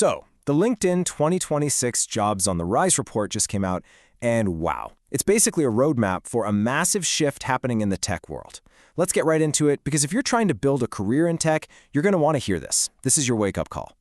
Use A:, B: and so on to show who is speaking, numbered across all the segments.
A: So, the LinkedIn 2026 Jobs on the Rise report just came out, and wow, it's basically a roadmap for a massive shift happening in the tech world. Let's get right into it, because if you're trying to build a career in tech, you're going to want to hear this. This is your wake-up call.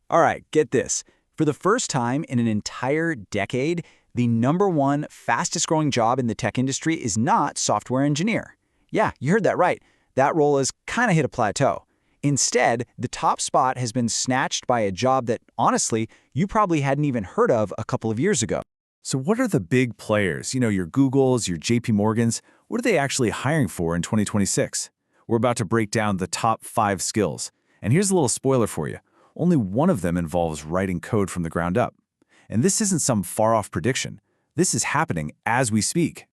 B: All right, get this. For the first time in an entire decade, the #1 fastest-growing job in the tech industry is not software engineer. Yeah, you heard that right. That role has kind of hit a plateau. Instead, the top spot has been snatched by a job that, honestly, you probably hadn't even heard of a couple of years ago.
C: So what are the big players, your Googles, your JP Morgans, what are they actually hiring for in 2026? We're about to break down the top 5 skills. And here's a little spoiler for you. Only one of them involves writing code from the ground up. And this isn't some far-off prediction. This is happening as we speak.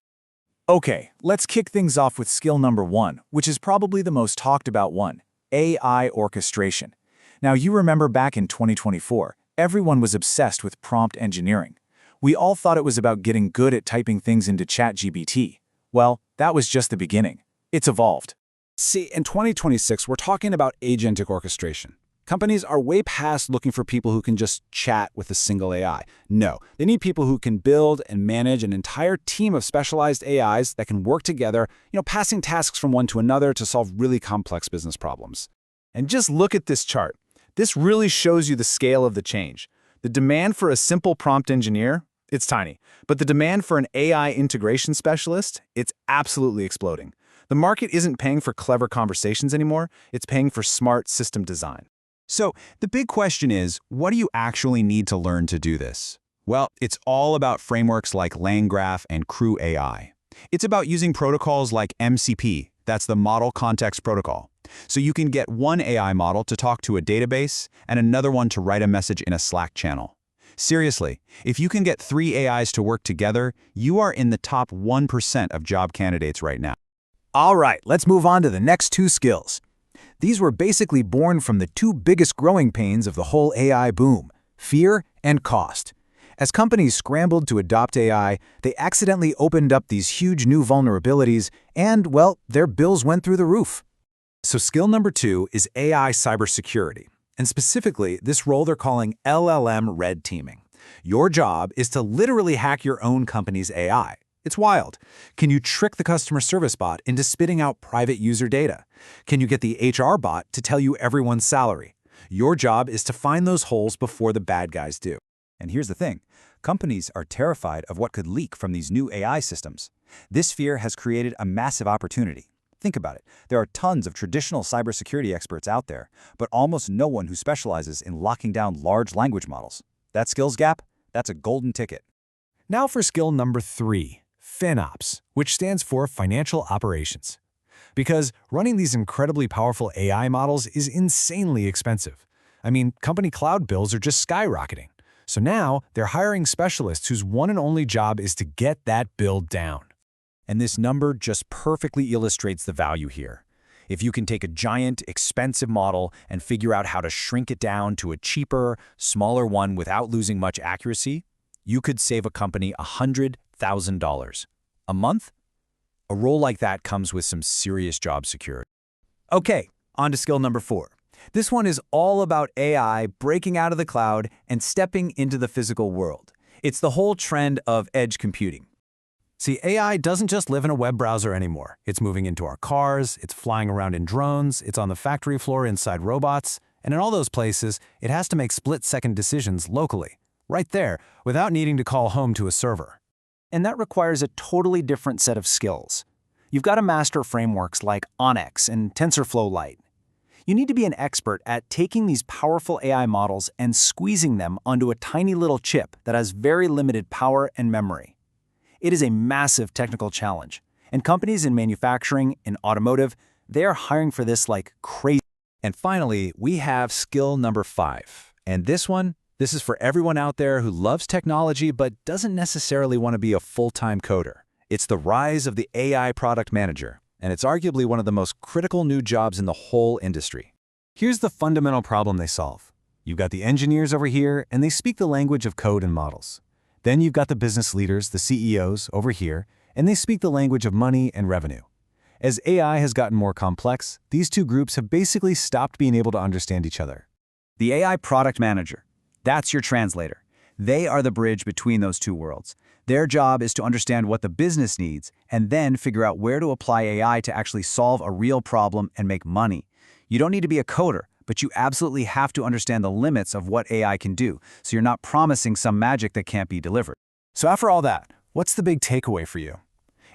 C: Okay, let's kick things off with skill number 1, which is probably the most talked about one, AI orchestration. Now, you remember back in 2024, everyone was obsessed with prompt engineering. We all thought it was about getting good at typing things into ChatGPT. Well, that was just the beginning. It's evolved.
B: See, in 2026, we're talking about agentic orchestration. Companies are way past looking for people who can just chat with a single AI. No, they need people who can build and manage an entire team of specialized AIs that can work together, passing tasks from one to another to solve really complex business problems.
C: And just look at this chart. This really shows you the scale of the change. The demand for a simple prompt engineer, it's tiny. But the demand for an AI integration specialist, it's absolutely exploding. The market isn't paying for clever conversations anymore. It's paying for smart system design.
B: So, the big question is, what do you actually need to learn to do this? Well, it's all about frameworks like LangGraph and Crew AI. It's about using protocols like MCP, that's the Model Context Protocol. So you can get one AI model to talk to a database and another one to write a message in a Slack channel. Seriously, if you can get 3 AIs to work together, you are in the top 1% of job candidates right now.
A: All right, let's move on to the next 2 skills. These were basically born from the 2 biggest growing pains of the whole AI boom, fear and cost. As companies scrambled to adopt AI, they accidentally opened up these huge new vulnerabilities and, well, their bills went through the roof.
C: So skill number 2 is AI cybersecurity. And specifically, this role they're calling LLM Red Teaming. Your job is to literally hack your own company's AI. It's wild. Can you trick the customer service bot into spitting out private user data? Can you get the HR bot to tell you everyone's salary? Your job is to find those holes before the bad guys do.
B: And here's the thing. Companies are terrified of what could leak from these new AI systems. This fear has created a massive opportunity. Think about it. There are tons of traditional cybersecurity experts out there, but almost no one who specializes in locking down large language models. That skills gap, that's a golden ticket.
C: Now for skill number 3. FinOps, which stands for Financial Operations. Because running these incredibly powerful AI models is insanely expensive. I mean, company cloud bills are just skyrocketing. So now, they're hiring specialists whose one and only job is to get that bill down.
B: And this number just perfectly illustrates the value here. If you can take a giant, expensive model and figure out how to shrink it down to a cheaper, smaller one without losing much accuracy, you could save a company $100,000 a month. A role like that comes with some serious job security. Okay, on to skill number 4. This one is all about AI breaking out of the cloud and stepping into the physical world. It's the whole trend of edge computing.
C: See, AI doesn't just live in a web browser anymore. It's moving into our cars, it's flying around in drones, it's on the factory floor inside robots, and in all those places, it has to make split-second decisions locally, right there, without needing to call home to a server.
A: And that requires a totally different set of skills. You've got to master frameworks like Onyx and TensorFlow Lite. You need to be an expert at taking these powerful AI models and squeezing them onto a tiny little chip that has very limited power and memory. It is a massive technical challenge, and companies in manufacturing and automotive, they are hiring for this like crazy.
B: And finally, we have skill number 5. And this is for everyone out there who loves technology but doesn't necessarily want to be a full-time coder. It's the rise of the AI product manager, and it's arguably one of the most critical new jobs in the whole industry.
C: Here's the fundamental problem they solve. You've got the engineers over here, and they speak the language of code and models. Then you've got the business leaders, the CEOs, over here, and they speak the language of money and revenue. As AI has gotten more complex, these two groups have basically stopped being able to understand each other.
B: The AI product manager.
A: That's your translator. They are the bridge between those two worlds. Their job is to understand what the business needs and then figure out where to apply AI to actually solve a real problem and make money. You don't need to be a coder, but you absolutely have to understand the limits of what AI can do, so you're not promising some magic that can't be delivered.
B: So after all that, what's the big takeaway for you?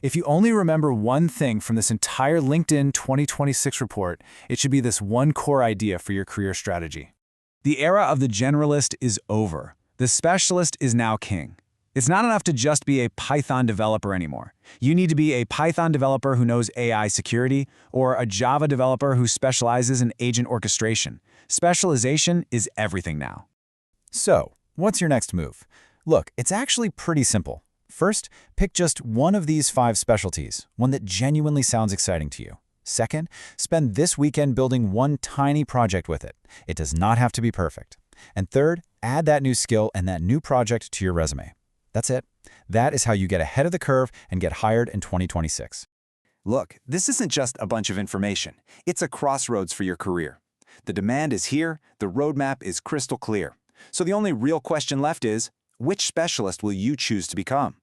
B: If you only remember one thing from this entire LinkedIn 2026 report, it should be this one core idea for your career strategy. The era of the generalist is over. The specialist is now king. It's not enough to just be a Python developer anymore. You need to be a Python developer who knows AI security or a Java developer who specializes in agent orchestration. Specialization is everything now. So, what's your next move? Look, it's actually pretty simple. First, pick just one of these 5 specialties, one that genuinely sounds exciting to you. Second, spend this weekend building one tiny project with it. It does not have to be perfect. And third, add that new skill and that new project to your resume. That's it. That is how you get ahead of the curve and get hired in 2026.
A: Look, this isn't just a bunch of information. It's a crossroads for your career. The demand is here, the roadmap is crystal clear. So the only real question left is, which specialist will you choose to become?